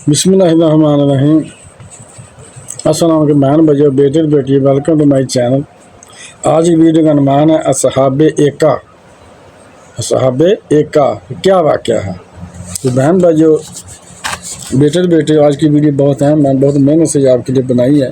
بسم اللہ الرحمن الرحیم۔ السلام علیکم بہن بھائیو، بیٹے بیٹی، ویلکم ٹو مائی چینل۔ آج کی ویڈیو کا عنوان ہے اصحاب ایکا۔ اصحاب ایکا کیا واقعہ ہے؟ تو بہن بھائیو، بیٹے بیٹے، آج کی ویڈیو بہت اہم ہے، بہت محنت سے آپ کے لیے بنائی ہے،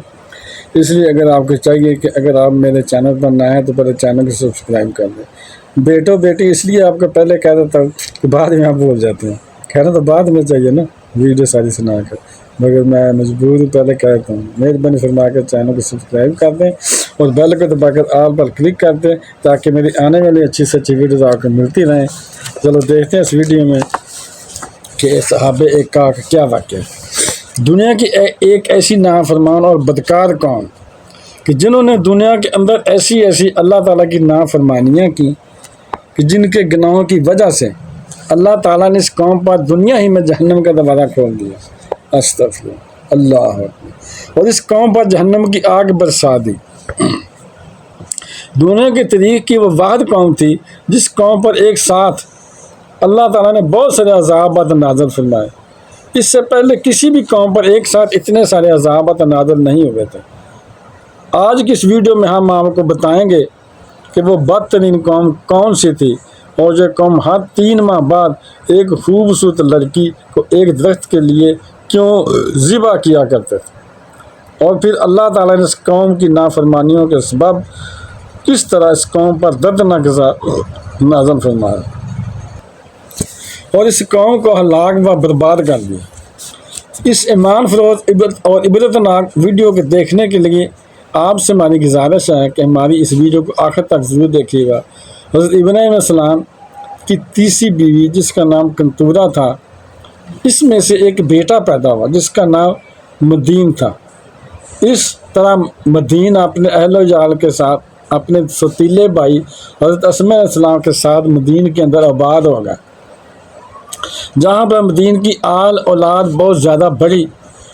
اس لیے اگر آپ کو چاہیے کہ اگر آپ میرے چینل پر نہ ہیں تو پہلے چینل کو سبسکرائب کر دیں۔ بیٹو بیٹی اس لیے آپ کو پہلے کہہ دیتا ہوں کہ بعد میں آپ بھول جاتے ہیں، کہنا تو بعد میں چاہیے نا ویڈیو ساری سنا کر، مگر میں مجبور ہوں پہلے کہتا ہوں۔ مہربانی فرما کر چینل کو سبسکرائب کر دیں اور بیل کو دبا کر آل پر کلک کر دیں تاکہ میری آنے والی اچھی سے اچھی ویڈیوز آپ کو ملتی رہیں۔ چلو دیکھتے ہیں اس ویڈیو میں کہ صحابہ ایکا کا کیا واقعہ ہے۔ دنیا کی ایک ایسی نافرمان اور بدکار قوم کہ جنہوں نے دنیا کے اندر ایسی اللہ تعالیٰ کی نافرمانیاں کی کہ جن کے گناہوں کی وجہ سے اللہ تعالیٰ نے اس قوم پر دنیا ہی میں جہنم کا دروازہ کھول دیا۔ استغفر اللہ اکبر۔ اور اس قوم پر جہنم کی آگ برسا دی۔ دنیا کی تاریخ کی وہ واحد قوم تھی جس قوم پر ایک ساتھ اللہ تعالیٰ نے بہت سارے عذابات نازل فرمائے۔ اس سے پہلے کسی بھی قوم پر ایک ساتھ اتنے سارے عذابات نازل نہیں ہوئے تھے۔ آج کی اس ویڈیو میں ہم آپ کو بتائیں گے کہ وہ بدترین قوم کون سی تھی، اور جو قوم ہر 3 ماہ بعد ایک خوبصورت لڑکی کو ایک درخت کے لیے کیوں ذبح کیا کرتے تھے، اور پھر اللہ تعالیٰ نے اس قوم کی نافرمانیوں کے سبب کس طرح اس قوم پر دردناک عذاب نازل فرمایا اور اس قوم کو ہلاک و برباد کر دیا۔ اس ایمان فروز اور عبرتناک ویڈیو کو دیکھنے کے لیے آپ سے ہماری گزارش ہے کہ ہماری اس ویڈیو کو آخر تک ضرور دیکھیے گا۔ حضرت ابراہیم علیہ السلام کی تیسری بیوی جس کا نام کنتورہ تھا، اس میں سے ایک بیٹا پیدا ہوا جس کا نام مدین تھا۔ اس طرح مدین اپنے اہل و عیال کے ساتھ اپنے ستیلے بھائی حضرت اسماء علیہ السلام کے ساتھ مدین کے اندر آباد ہو گیا، جہاں پر مدین کی آل اولاد بہت زیادہ بڑھی،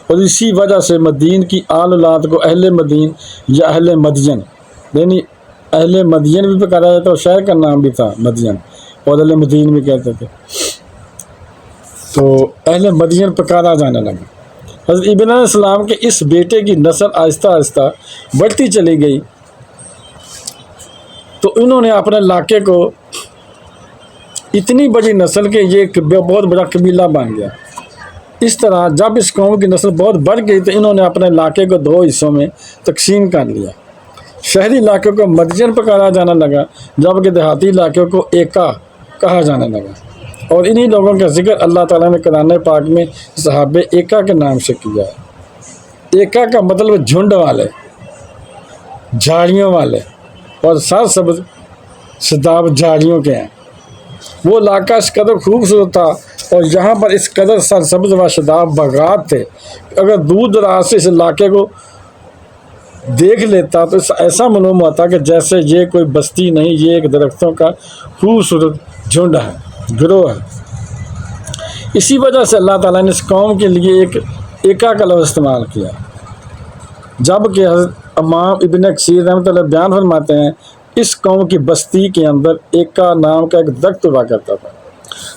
اور اسی وجہ سے مدین کی آل اولاد کو اہل مدین یا اہل مدین، یعنی اہل مدین بھی پکارا جاتا ہے، اور شہر کا نام بھی تھا مدین، اور اہل مدین بھی کہتے تھے، تو اہل مدین پکارا جانے لگا۔ حضرت ابراہیم علیہ السلام کے اس بیٹے کی نسل آہستہ آہستہ بڑھتی چلی گئی، تو انہوں نے اپنے علاقے کو اتنی بڑی نسل کہ یہ ایک بہت بڑا قبیلہ بن گیا۔ اس طرح جب اس قوم کی نسل بہت بڑھ گئی تو انہوں نے اپنے علاقے کو 2 حصوں میں تقسیم کر لیا۔ شہری علاقوں کو مدین پکارا جانے لگا، جبکہ دیہاتی علاقوں کو ایکا کہا جانے لگا، اور انہی لوگوں کا ذکر اللہ تعالیٰ نے قرآن پاک میں صحابہ ایکا کے نام سے کیا ہے۔ ایکا کا مطلب جھنڈ والے، جھاڑیوں والے اور سرسبز شاداب جھاڑیوں کے ہیں۔ وہ علاقہ اس قدر خوبصورت تھا اور یہاں پر اس قدر سرسبز و شاداب باغات تھے کہ اگر دور دراز سے اس علاقے کو دیکھ لیتا تو ایسا معلوم ہوتا کہ جیسے یہ کوئی بستی نہیں، یہ ایک درختوں کا خوبصورت جھنڈ ہے، گروہ ہے۔ اسی وجہ سے اللہ تعالیٰ نے اس قوم کے لیے ایک ایکا کا لفظ استعمال کیا، جبکہ حضرت امام ابن کثیر رحمۃ اللہ بیان فرماتے ہیں اس قوم کی بستی کے اندر ایکا نام کا ایک درخت ہوا کرتا تھا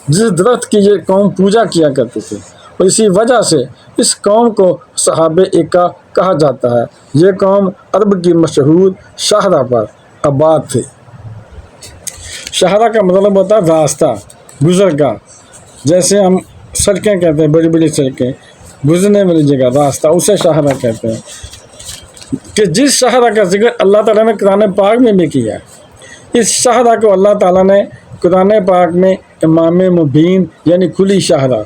جس درخت کی یہ قوم پوجا کیا کرتی تھی، اور اسی وجہ سے اس قوم کو صحابہ ایکا کہا جاتا ہے۔ یہ قوم عرب کی مشہور شاہراہ پر آباد تھی۔ شاہراہ کا مطلب ہوتا ہے راستہ، گزرگاہ، جیسے ہم سڑکیں کہتے ہیں، بڑی بڑی سڑکیں، گزرنے والی جگہ راستہ، اسے شاہراہ کہتے ہیں، کہ جس شاہراہ کا ذکر اللہ تعالیٰ نے قرآن پاک میں بھی کیا ہے۔ اس شاہراہ کو اللہ تعالیٰ نے قرآن پاک میں امام مبین یعنی کھلی شاہراہ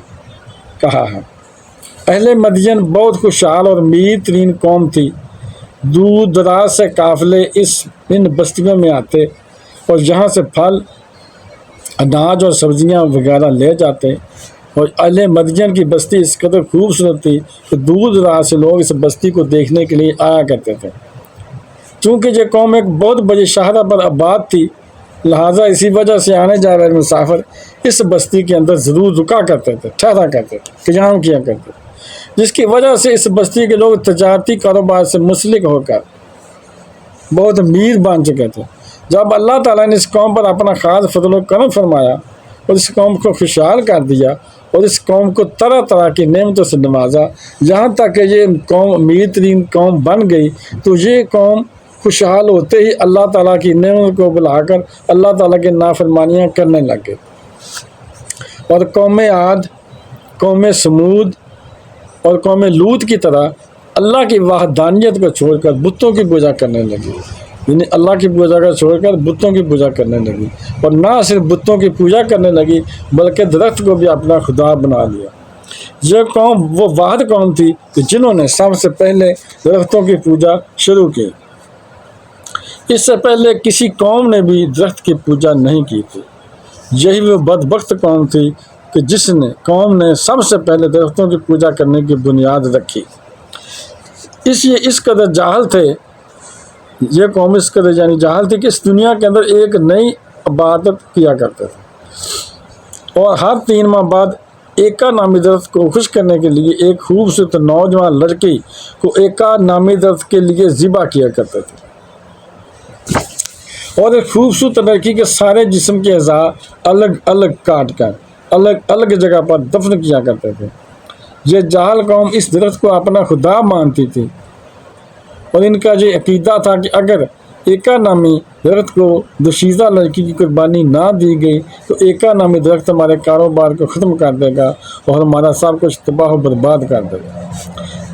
کہا ہے۔ اہل مدین بہت خوشحال اور امیر ترین قوم تھی۔ دور دراز سے قافلے ان بستیوں میں آتے اور یہاں سے پھل، اناج اور سبزیاں وغیرہ لے جاتے، اور اہل مدین کی بستی اس قدر خوبصورت تھی کہ دور دراز سے لوگ اس بستی کو دیکھنے کے لیے آیا کرتے تھے۔ چونکہ یہ قوم ایک بہت بڑی شاہراہ پر آباد تھی، لہٰذا اسی وجہ سے آنے جانے والے مسافر اس بستی کے اندر ضرور رکا کرتے تھے، ٹھہرا کرتے تھے، قیام کیا کرتے تھے، جس کی وجہ سے اس بستی کے لوگ تجارتی کاروبار سے منسلک ہو کر بہت امیر بن چکے تھے۔ جب اللہ تعالیٰ نے اس قوم پر اپنا خاص فضل و کرم فرمایا اور اس قوم کو خوشحال کر دیا اور اس قوم کو طرح طرح کی نعمتوں سے نوازا، یہاں تک کہ یہ قوم امیر ترین قوم بن گئی۔ تو یہ قوم خوشحال ہوتے ہی اللہ تعالیٰ کی نعمت کو بلا کر اللہ تعالیٰ کی نافرمانیاں کرنے لگے، اور قوم عاد، قوم سمود اور قوم لوط کی طرح اللہ کی وحدانیت کو چھوڑ کر بتوں کی پوجا کرنے لگی، یعنی اللہ کی پوجا کو چھوڑ کر بتوں کی پوجا کرنے لگی، اور نہ صرف بتوں کی پوجا کرنے لگی بلکہ درخت کو بھی اپنا خدا بنا لیا۔ یہ قوم وہ واحد قوم تھی کہ جنہوں نے سب سے پہلے درختوں کی پوجا شروع کی۔ اس سے پہلے کسی قوم نے بھی درخت کی پوجا نہیں کی تھی۔ یہی وہ بدبخت قوم تھی کہ جس نے قوم نے سب سے پہلے درختوں کی پوجا کرنے کی بنیاد رکھی۔ اس قدر جاہل تھے یہ قوم، اس قدر یعنی جاہل تھی کہ اس دنیا کے اندر ایک نئی عبادت کیا کرتے تھے، اور ہر 3 ماہ بعد ایکا نامی درخت کو خوش کرنے کے لیے ایک خوبصورت نوجوان لڑکی کو ایکا نامی درخت کے لیے ذبح کیا کرتے تھے، اور ایک خوبصورت لڑکی کے سارے جسم کے اعضاء الگ الگ کاٹ کر الگ الگ جگہ پر دفن کیا کرتے تھے۔ یہ جاہل قوم اس درخت کو اپنا خدا مانتی تھی، اور ان کا یہ عقیدہ تھا کہ اگر ایکا نامی درخت کو دوشیزہ لڑکی کی قربانی نہ دی گئی تو ایکا نامی درخت ہمارے کاروبار کو ختم کر دے گا اور ہمارا سب کچھ تباہ و برباد کر دے گا۔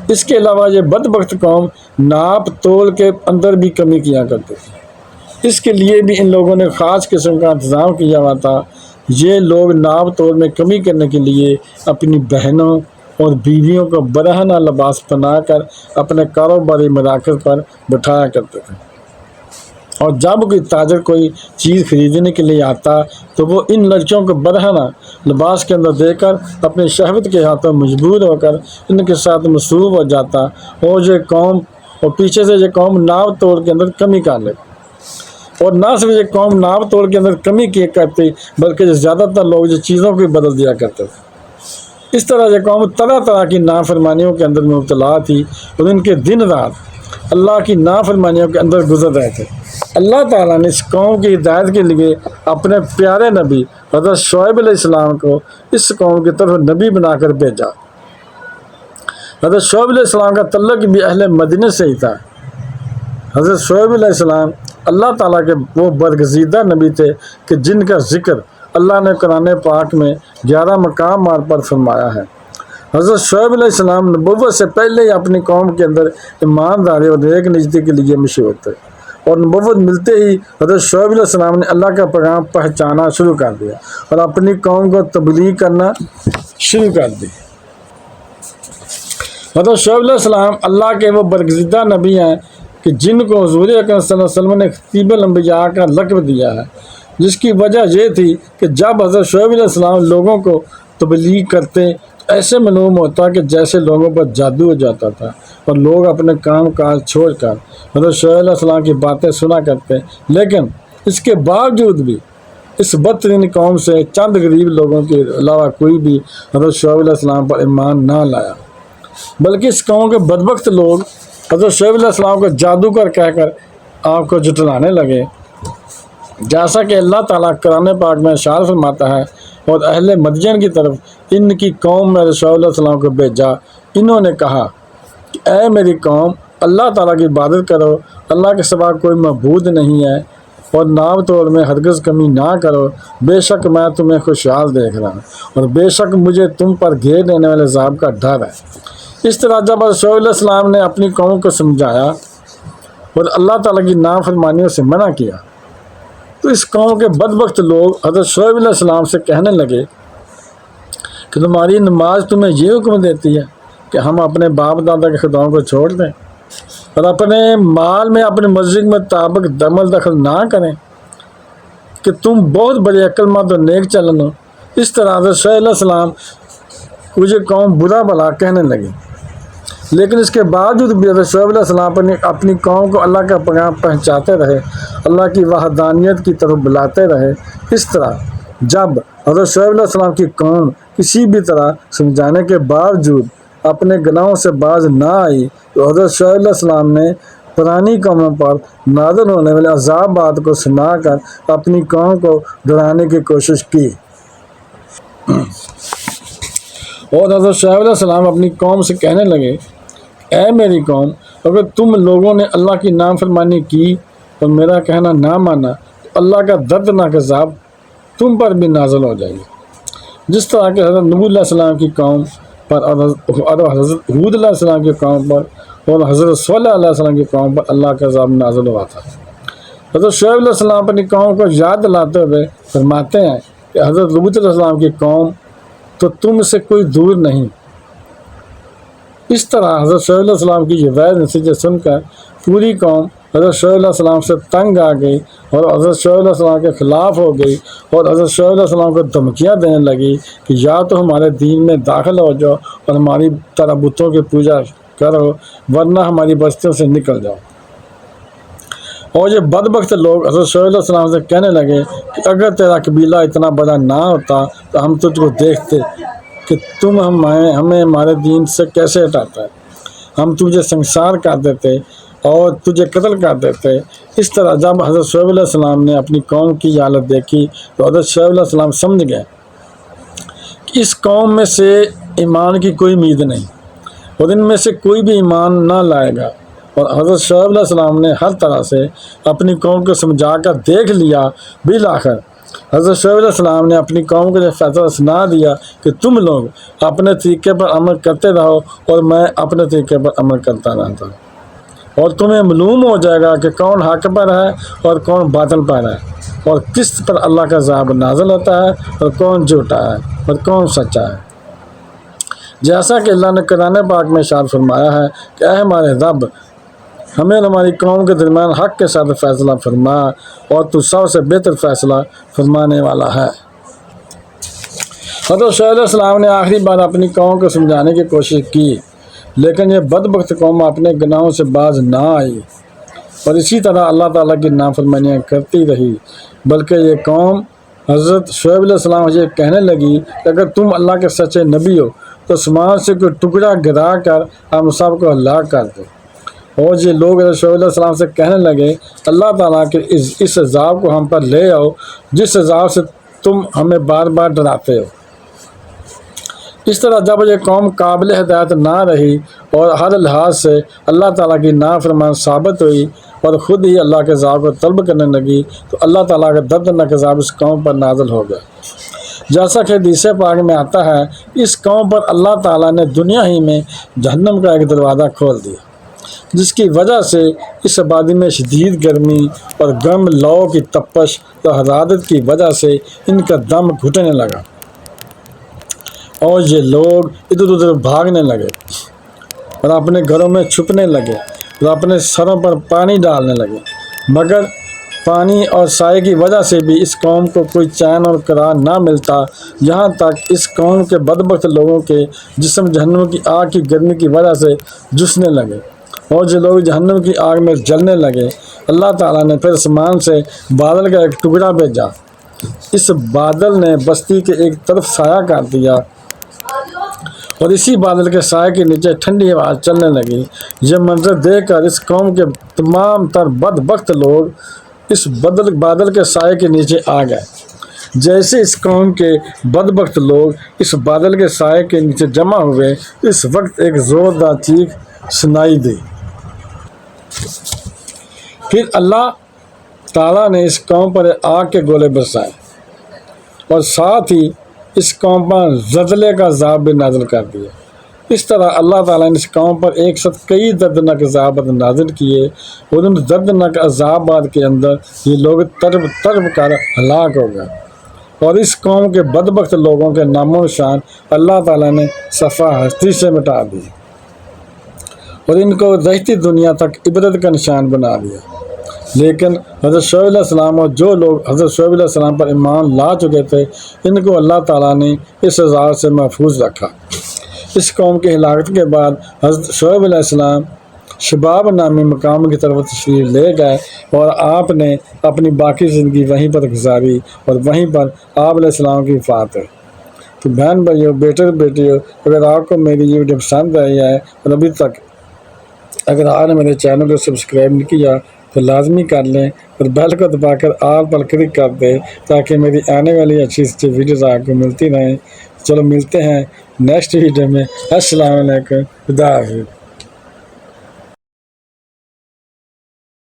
اس کے علاوہ یہ بدبخت قوم ناپ تول کے اندر بھی کمی کیا کرتی تھی۔ اس کے لیے بھی ان لوگوں نے خاص قسم کا انتظام کیا ہوا تھا۔ یہ لوگ ناپ تول میں کمی کرنے کے لیے اپنی بہنوں اور بیویوں کو برہنہ لباس پہنا کر اپنے کاروباری مراکز پر بٹھایا کرتے تھے، اور جب کوئی تاجر کوئی چیز خریدنے کے لیے آتا تو وہ ان لڑکیوں کو برہنہ لباس کے اندر دے کر اپنے شہوت کے ہاتھوں مجبور ہو کر ان کے ساتھ مصروف ہو جاتا، اور پیچھے سے یہ قوم ناپ تول کے اندر کمی کر لیتی، اور نہ صرف یہ قوم ناپ تول کے اندر کمی کیا کرتی بلکہ زیادہ تر لوگ یہ چیزوں کو بدل دیا کرتے تھے۔ اس طرح یہ قوم طرح طرح کی نافرمانیوں کے اندر مبتلا تھی، اور ان کے دن رات اللہ کی نافرمانیوں کے اندر گزر رہے تھے۔ اللہ تعالیٰ نے اس قوم کی ہدایت کے لیے اپنے پیارے نبی حضرت شعیب علیہ السلام کو اس قوم کی طرف نبی بنا کر بھیجا۔ حضرت شعیب علیہ السلام کا تعلق بھی اہل مدینہ سے ہی تھا۔ حضرت شعیب علیہ السلام اللہ تعالیٰ کے وہ برگزیدہ نبی تھے کہ جن کا ذکر اللہ نے قرآن پاک میں 11 مقامات پر فرمایا ہے۔ حضرت شعیب علیہ السلام نبوت سے پہلے ہی اپنی قوم کے اندر ایمانداری اور نیک نیتی کے لیے مشہور تھے، اور نبوت ملتے ہی حضرت شعیب علیہ السلام نے اللہ کا پیغام پہنچانا شروع کر دیا اور اپنی قوم کو تبلیغ کرنا شروع کر دی۔ حضرت شعیب علیہ السلام اللہ کے وہ برگزیدہ نبی ہیں کہ جن کو حضور اکرم صلی اللہ علیہ وسلم نے خطیب الانبیاء کا لقب دیا ہے، جس کی وجہ یہ تھی کہ جب حضرت شعیب علیہ السلام لوگوں کو تبلیغ کرتے ایسے معلوم ہوتا کہ جیسے لوگوں پر جادو ہو جاتا تھا، اور لوگ اپنے کام کاج چھوڑ کر حضرت شعیب علیہ السلام کی باتیں سنا کرتے، لیکن اس کے باوجود بھی اس بدترین قوم سے چند غریب لوگوں کے علاوہ کوئی بھی حضرت شعیب علیہ السلام پر ایمان نہ لایا، بلکہ اس قوم کے بدبخت لوگ حضرت شعیب علیہ السلام کو جادوگر کہہ کر آپ کو جھٹلانے لگے، جیسا کہ اللہ تعالیٰ قرآن پاک میں ارشاد فرماتا ہے، اور اہل مدین کی طرف ان کی قوم میں حضرت شعیب علیہ السلام کو بھیجا۔ انہوں نے کہا کہ اے میری قوم، اللہ تعالیٰ کی عبادت کرو، اللہ کے سوا کوئی معبود نہیں ہے، اور ناپ تول میں ہرگز کمی نہ کرو، بے شک میں تمہیں خوشحال دیکھ رہا ہوں، اور بے شک مجھے تم پر گھیر لینے والے عذاب کا ڈر ہے۔ اس طرح جب حضرت شعیب علیہ السلام نے اپنی قوم کو سمجھایا اور اللہ تعالیٰ کی نافرمانیوں سے منع کیا، تو اس قوم کے بدبخت لوگ حضرت شعیب علیہ السلام سے کہنے لگے کہ تمہاری نماز تمہیں یہ حکم دیتی ہے کہ ہم اپنے باپ دادا کے خداؤں کو چھوڑ دیں اور اپنے مال میں اپنے مرضی کے مطابق دخل نہ کریں، کہ تم بہت بڑے عقل مند اور نیک چلن ہو۔ اس طرح حضرت شعیب علیہ السلام کو یہ قوم برا بھلا کہنے لگی، لیکن اس کے باوجود بھی حضرت شعیب علیہ السلام اپنی قوم کو اللہ کا پیغام پہنچاتے رہے، اللہ کی وحدانیت کی طرف بلاتے رہے۔ اس طرح جب حضرت شعیب علیہ السلام کی قوم کسی بھی طرح سمجھانے کے باوجود اپنے گناہوں سے باز نہ آئی تو حضرت شعیب علیہ السلام نے پرانی قوموں پر نازل ہونے والے عذابات کو سنا کر اپنی قوم کو ڈرانے کی کوشش کی۔ اور حضرت شعیب علیہ السلام اپنی قوم سے کہنے لگے اے میری قوم اگر تم لوگوں نے اللہ کی نافرمانی کی اور میرا کہنا نہ مانا تو اللہ کا دردناک عذاب تم پر بھی نازل ہو جائے گی، جس طرح کہ حضرت نوح علیہ السلام کی قوم پر اور حضرت ہود علیہ السلام کی قوم پر اور حضرت صالح علیہ السلام کی قوم پر اللہ کا عذاب نازل ہوا تھا۔ حضرت شعیب علیہ السلام اپنی قوم کو یاد دلاتے ہوئے فرماتے ہیں کہ حضرت لوط علیہ السلام کی قوم تو تم سے کوئی دور نہیں۔ اس طرح حضرت شعیب علیہ السلام کی یہ وعظ نتیجے سن کر پوری قوم حضرت شعیب علیہ السلام سے تنگ آ گئی اور حضرت شعیب علیہ السلام کے خلاف ہو گئی اور حضرت شعیب علیہ السلام کو دھمکیاں دینے لگی کہ یا تو ہمارے دین میں داخل ہو جاؤ اور ہماری طرح بتوں کی پوجا کرو ورنہ ہماری بستیوں سے نکل جاؤ۔ اور یہ بدبخت لوگ حضرت شعیب علیہ السلام سے کہنے لگے کہ اگر تیرا قبیلہ اتنا بڑا نہ ہوتا تو ہم تجھ کو دیکھتے کہ تم ہمیں ہمارے دین سے کیسے ہٹاتا ہے، ہم تجھے سنسار کر دیتے اور تجھے قتل کر دیتے۔ اس طرح جب حضرت شعیب علیہ السلام نے اپنی قوم کی حالت دیکھی تو حضرت شعیب علیہ السلام سمجھ گئے کہ اس قوم میں سے ایمان کی کوئی امید نہیں اور ان میں سے کوئی بھی ایمان نہ لائے گا، اور حضرت شعیب علیہ السلام نے ہر طرح سے اپنی قوم کو سمجھا کر دیکھ لیا۔ بالآخر حضرت شعیب علیہ السلام نے اپنی قوم کو یہ فیصلہ سنا دیا کہ تم لوگ اپنے طریقے پر عمل کرتے رہو اور میں اپنے طریقے پر عمل کرتا رہتا ہوں، اور تمہیں معلوم ہو جائے گا کہ کون حق پر ہے اور کون باطل پر ہے، اور کس پر اللہ کا عذاب نازل ہوتا ہے اور کون جھوٹا ہے اور کون سچا ہے۔ جیسا کہ اللہ نے قرآن پاک میں ارشاد فرمایا ہے کہ اے ہمارے رب ہمیں اور ہماری قوم کے درمیان حق کے ساتھ فیصلہ فرما اور تو سب سے بہتر فیصلہ فرمانے والا ہے۔ حضرت شعیب علیہ السلام نے آخری بار اپنی قوم کو سمجھانے کی کوشش کی لیکن یہ بدبخت قوم اپنے گناہوں سے باز نہ آئی اور اسی طرح اللہ تعالیٰ کی نافرمانیاں کرتی رہی، بلکہ یہ قوم حضرت شعیب علیہ السلام یہ کہنے لگی کہ اگر تم اللہ کے سچے نبی ہو تو آسمان سے کوئی ٹکڑا گرا کر ہم سب کو ہلاک کر دو۔ اور یہ لوگ حضرت شعیب علیہ السلام سے کہنے لگے اللہ تعالیٰ کے اس عذاب کو ہم پر لے آؤ جس عذاب سے تم ہمیں بار بار ڈراتے ہو۔ اس طرح جب یہ قوم قابل ہدایت نہ رہی اور ہر لحاظ سے اللہ تعالیٰ کی نافرمان ثابت ہوئی اور خود ہی اللہ کے عذاب کو طلب کرنے لگی تو اللہ تعالیٰ کا دردناک عذاب اس قوم پر نازل ہو گیا۔ جیسا کہ حدیث پاک میں آتا ہے اس قوم پر اللہ تعالیٰ نے دنیا ہی میں جہنم کا ایک دروازہ کھول دیا جس کی وجہ سے اس آبادی میں شدید گرمی اور گرم لو کی تپش اور حرارت کی وجہ سے ان کا دم گھٹنے لگا اور یہ لوگ ادھر ادھر بھاگنے لگے اور اپنے گھروں میں چھپنے لگے اور اپنے سروں پر پانی ڈالنے لگے، مگر پانی اور سائے کی وجہ سے بھی اس قوم کو کوئی چین اور قرار نہ ملتا، یہاں تک اس قوم کے بدبخت لوگوں کے جسم جہنم کی آگ کی گرمی کی وجہ سے جھسنے لگے اور جو لوگ جہنم کی آگ میں جلنے لگے۔ اللہ تعالیٰ نے پھر آسمان سے بادل کا ایک ٹکڑا بھیجا، اس بادل نے بستی کے ایک طرف سایہ کر دیا اور اسی بادل کے سائے کے نیچے ٹھنڈی ہوا چلنے لگی۔ یہ منظر دیکھ کر اس قوم کے تمام تر بدبخت لوگ اس بادل کے سائے کے نیچے آ گئے۔ جیسے اس قوم کے بدبخت لوگ اس بادل کے سائے کے نیچے جمع ہوئے اس وقت ایک زوردار چیخ سنائی دی۔ پھر اللہ تعالیٰ نے اس قوم پر آگ کے گولے برسائے اور ساتھ ہی اس قوم پر زلزلے کا عذاب بھی نازل کر دیا۔ اس طرح اللہ تعالیٰ نے اس قوم پر ایک ساتھ کئی دردناک عذابات نازل کیے اور ان دردناک عذابات کے اندر یہ لوگ تڑپ تڑپ کر ہلاک ہو گئے اور اس قوم کے بدبخت لوگوں کے نام و نشان اللہ تعالیٰ نے صفحہ ہستی سے مٹا دیے اور ان کو رہتی دنیا تک عبرت کا نشان بنا دیا۔ لیکن حضرت شعیب علیہ السلام اور جو لوگ حضرت شعیب علیہ السلام پر ایمان لا چکے تھے ان کو اللہ تعالیٰ نے اس عذاب سے محفوظ رکھا۔ اس قوم کی ہلاکت کے بعد حضرت شعیب علیہ السلام شباب نامی مقام کی طرف تشریف لے گئے اور آپ نے اپنی باقی زندگی وہیں پر گزاری اور وہیں پر آپ علیہ السلام کی وفات ہے۔ تو بہن بھائیو، بیٹے بیٹیوں، اگر آپ کو میری یہ ویڈیو پسند آئی ہے اور ابھی تک اگر آپ نے میرے چینل کو سبسکرائب نہیں کیا تو لازمی کر لیں اور بیل کو دبا کر آل پر کلک کر دیں تاکہ میری آنے والی اچھی ویڈیوز آپ کو ملتی رہیں۔ چلو ملتے ہیں نیکسٹ ویڈیو میں. السلام علیکم. خدا حافظ.